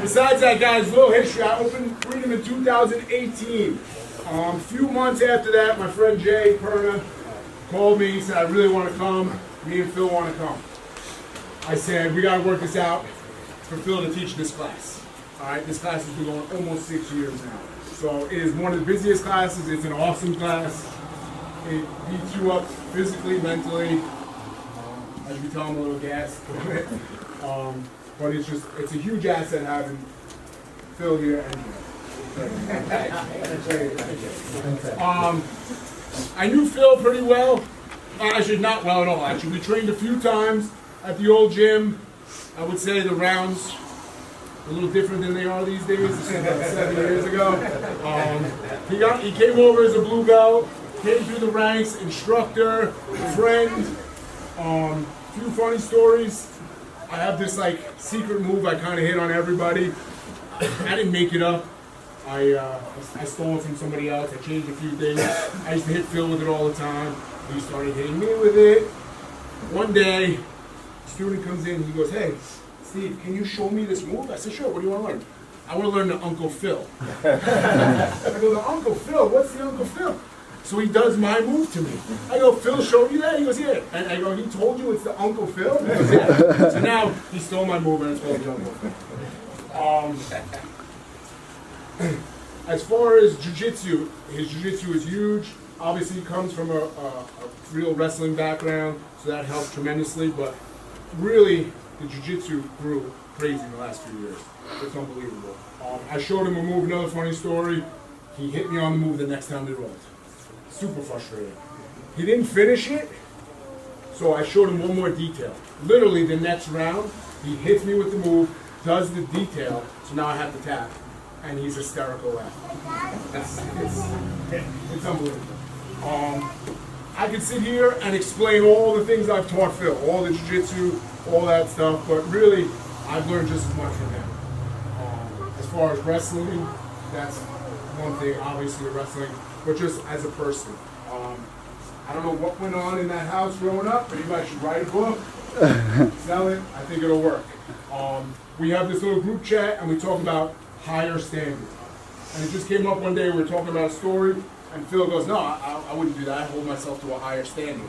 Besides that, guys, little history. I opened Freedom in 2018. A few months after that, my friend Jay Perna called me. He said, I really want to come. Me and Phil want to come. I said, we got to work this out for Phil to teach this class. All right, this class has been going almost 6 years now. So it is one of the busiest classes. It's an awesome class. It beats you up physically, mentally. As you tell, I'm a little gassed. But it's a huge asset having Phil here. I knew Phil pretty well. Actually, not well at all. Actually, we trained a few times at the old gym. I would say the rounds a little different than they are these days. This was about 7 years ago. He came over as a blue belt, came through the ranks, instructor, friend. Few funny stories. I have this like secret move I kind of hit on everybody. I didn't make it up. I stole it from somebody else. I changed a few things. I used to hit Phil with it all the time. He started hitting me with it. One day, a student comes in and he goes, hey, Steve, can you show me this move? I said, sure, what do you want to learn? I want to learn the Uncle Phil. I go, the Uncle Phil? What's the Uncle Phil? So he does my move to me. I go, Phil showed you that? He goes, yeah. And I go, he told you it's the Uncle Phil? He goes, yeah. So now he stole my move and it's called the Uncle Phil. As far as Jiu-Jitsu, his Jiu-Jitsu is huge. Obviously he comes from a real wrestling background, so that helped tremendously. But really, the Jiu-Jitsu grew crazy in the last few years. It's unbelievable. I showed him a move, another funny story. He hit me on the move the next time we rolled. Super frustrating. He didn't finish it, so I showed him one more detail. Literally the next round, he hits me with the move, does the detail, so now I have to tap. And he's hysterical laughing. It's unbelievable. I could sit here and explain all the things I've taught Phil, all the jiu-jitsu, all that stuff, but really, I've learned just as much from him. As far as wrestling, that's one thing, obviously wrestling, but just as a person. I don't know what went on in that house growing up, but you guys should write a book, sell it, I think it'll work. We have this little group chat and we talk about higher standard. And it just came up one day, we were talking about a story, and Phil goes, no, I wouldn't do that, I hold myself to a higher standard.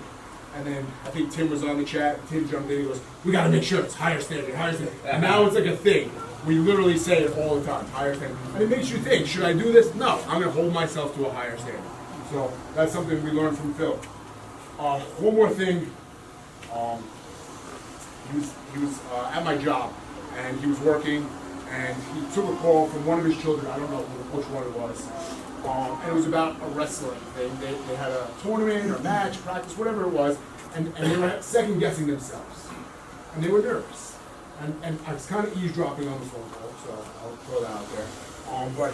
And then I think Tim was on the chat, Tim jumped in, he goes, we gotta make sure it's higher standard, higher standard. And now it's like a thing. We literally say it all the time, higher standard. And it makes you think, should I do this? No, I'm gonna hold myself to a higher standard. So that's something we learned from Phil. One more thing, he was at my job, and he was working, and he took a call from one of his children, I don't know which one it was, and it was about a wrestling thing. They had a tournament or match, practice, whatever it was, and they were second guessing themselves, and they were nervous. And I was kind of eavesdropping on the phone call, so I'll throw that out there. But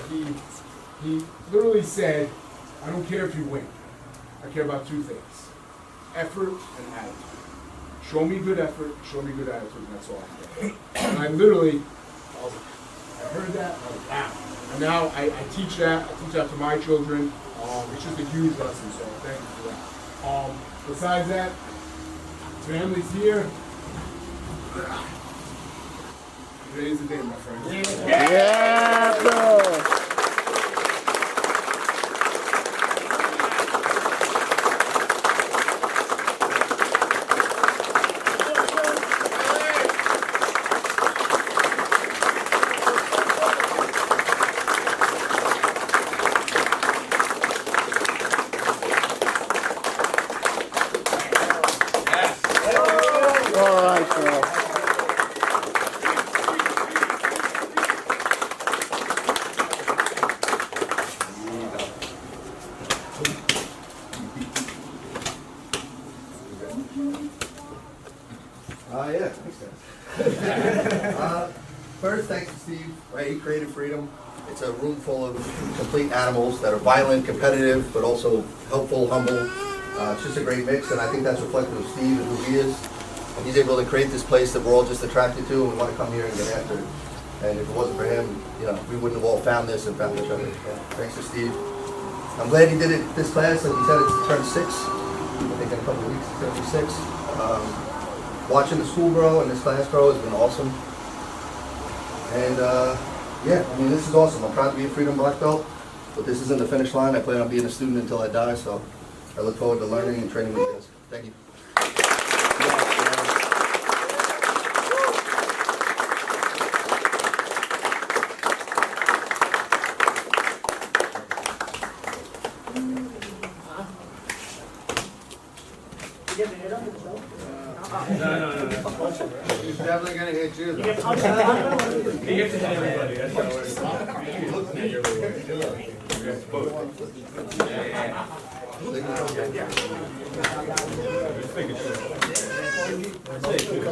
he literally said, I don't care if you win. I care about two things, effort and attitude. Show me good effort, show me good attitude, and that's all I care. And I literally, I heard that, I was like, wow. And now I teach that to my children. It's just a huge lesson, so thank you for that. Besides that, family's here. Today's the day, my friend. Yeah, bro. Yeah, thanks guys. First, thanks to Steve. Right, he created Freedom. It's a room full of complete animals that are violent, competitive, but also helpful, humble. It's just a great mix, and I think that's reflective of Steve and who he is. And he's able to create this place that we're all just attracted to, and we want to come here and get after it. And if it wasn't for him, you know, we wouldn't have all found this and found each other. So, thanks to Steve. I'm glad he did it this class. Like he said, it's turned 6. I think in a couple of weeks it's going to be 6. Watching the school grow and this class grow has been awesome. And yeah, I mean, this is awesome. I'm proud to be a Freedom Black Belt, but this isn't the finish line. I plan on being a student until I die, so I look forward to learning and training with you guys. Thank you. He's definitely gonna hit you though. He gets to hit everybody. That's how it works. Looking at your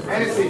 Hennessy,